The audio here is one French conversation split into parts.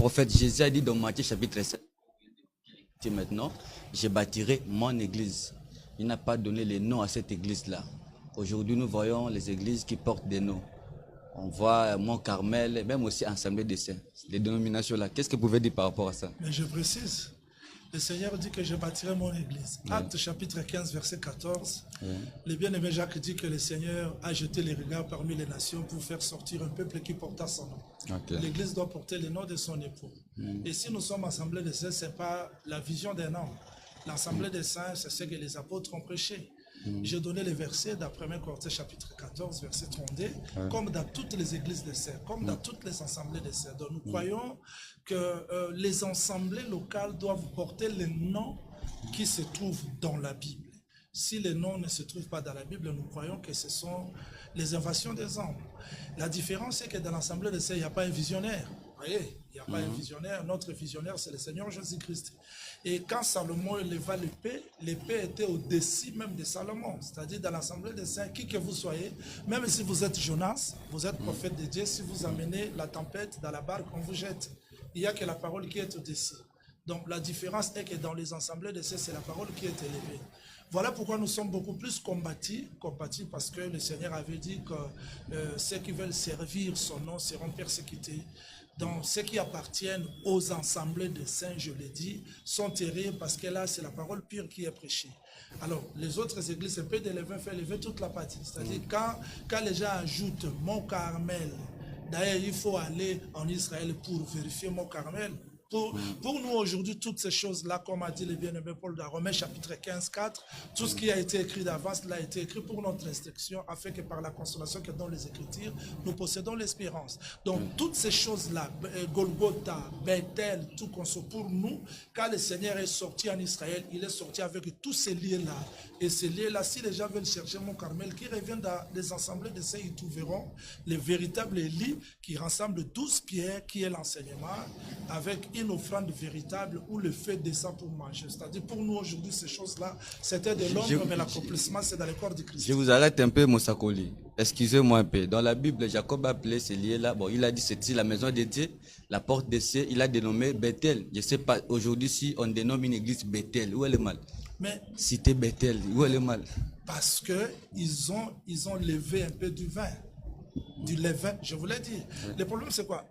prophète Jésus a dit dans Matthieu chapitre 7, maintenant, je bâtirai mon église. Il n'a pas donné les noms à cette église-là. Aujourd'hui, nous voyons les églises qui portent des noms. On voit Mont Carmel, même aussi Assemblée des Saints. Les dénominations-là, qu'est-ce que vous pouvez dire par rapport à ça? Mais je précise, le Seigneur dit que je bâtirai mon église. Oui. Acte chapitre 15, verset 14. Oui. Le bien-aimé Jacques dit que le Seigneur a jeté les regards parmi les nations pour faire sortir un peuple qui porta son nom. Okay. L'église doit porter le nom de son époux. Et si nous sommes assemblés des saints, ce n'est pas la vision d'un homme. L'assemblée des saints, c'est ce que les apôtres ont prêché. J'ai donné les versets d'après 1 Corinthiens chapitre 14, verset 32, comme dans toutes les églises des saints, comme dans toutes les assemblées des saints. Donc nous croyons que les assemblées locales doivent porter les noms qui se trouvent dans la Bible. Si les noms ne se trouvent pas dans la Bible, nous croyons que ce sont les inventions des hommes. La différence, c'est que dans l'assemblée des saints, il n'y a pas un visionnaire. Vous voyez, il n'y a pas un visionnaire. Notre visionnaire, c'est le Seigneur Jésus-Christ. Et quand Salomon éleva l'épée était au-dessus même de Salomon. C'est-à-dire dans l'assemblée des saints, qui que vous soyez, même si vous êtes Jonas, vous êtes prophète de Dieu, si vous amenez la tempête dans la barque, on vous jette. Il n'y a que la parole qui est au-dessus. Donc la différence est que dans les assemblées des saints, c'est la parole qui est élevée. Voilà pourquoi nous sommes beaucoup plus combattus parce que le Seigneur avait dit que ceux qui veulent servir son nom seront persécutés. Donc, ceux qui appartiennent aux assemblées de saints, je l'ai dit, sont terribles parce que là, c'est la parole pure qui est prêchée. Alors, les autres églises, c'est peu d'élever, faire lever toute la partie. C'est-à-dire, quand les gens ajoutent Mont Carmel, d'ailleurs, il faut aller en Israël pour vérifier Mont Carmel. Pour nous aujourd'hui, toutes ces choses-là, comme a dit le bien-aimé Paul dans Romains chapitre 15, 4, tout ce qui a été écrit d'avance, l'a été écrit pour notre instruction, afin que par la consolation que donnent les Écritures, nous possédons l'espérance. Donc, toutes ces choses-là, Golgotha, Bethel, tout qu'on soit pour nous, quand le Seigneur est sorti en Israël, il est sorti avec tous ces lieux-là. Et ces lieux-là, si les gens veulent chercher Mont Carmel, qui reviennent dans les assemblées de saints, ils trouveront les véritables lits qui rassemblent 12 pierres, qui est l'enseignement, avec une offrande véritable où le feu descend pour manger. C'est-à-dire pour nous aujourd'hui, ces choses-là, c'était de l'ombre, mais l'accomplissement, c'est dans le corps de Christ. Je vous arrête un peu, Moussakoli. Excusez-moi un peu. Dans la Bible, Jacob a appelé ces lieux-là, bon, il a dit c'est la maison de Dieu, la porte des cieux, il a dénommé Bethel. Je ne sais pas, aujourd'hui, si on dénomme une église Bethel, où est le mal? Mais cité Bethel, où est le mal? Parce qu'ils ont levé un peu du vin, du levain, je vous l'ai dit. Le problème, c'est quoi?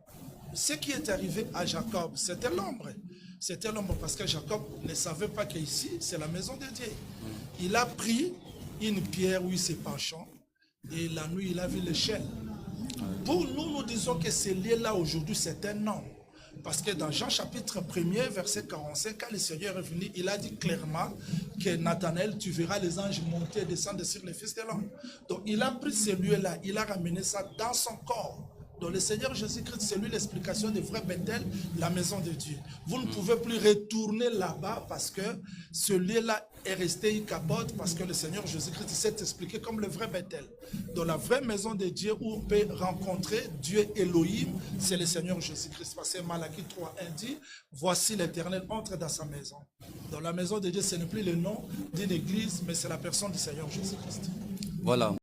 Ce qui est arrivé à Jacob, c'était l'ombre. C'était l'ombre parce que Jacob ne savait pas qu'ici, c'est la maison de Dieu. Il a pris une pierre où il s'est penchant et la nuit, il a vu l'échelle. Pour nous, nous disons que ce lieu-là aujourd'hui, c'est un nom. Parce que dans Jean chapitre 1er, verset 45, quand le Seigneur est venu, il a dit clairement que Nathanaël, tu verras les anges monter et descendre sur les fils de l'homme. Donc il a pris ce lieu-là, il a ramené ça dans son corps. Donc le Seigneur Jésus-Christ, c'est lui l'explication de vrai Bethel, la maison de Dieu. Vous ne pouvez plus retourner là-bas parce que ce lieu-là est resté incapote parce que le Seigneur Jésus-Christ s'est expliqué comme le vrai Bethel. Donc la vraie maison de Dieu où on peut rencontrer Dieu Elohim, c'est le Seigneur Jésus-Christ. Parce que Malachie 3:1 dit, voici l'Éternel entre dans sa maison. Dans la maison de Dieu, ce n'est plus le nom d'une église, mais c'est la personne du Seigneur Jésus-Christ. Voilà,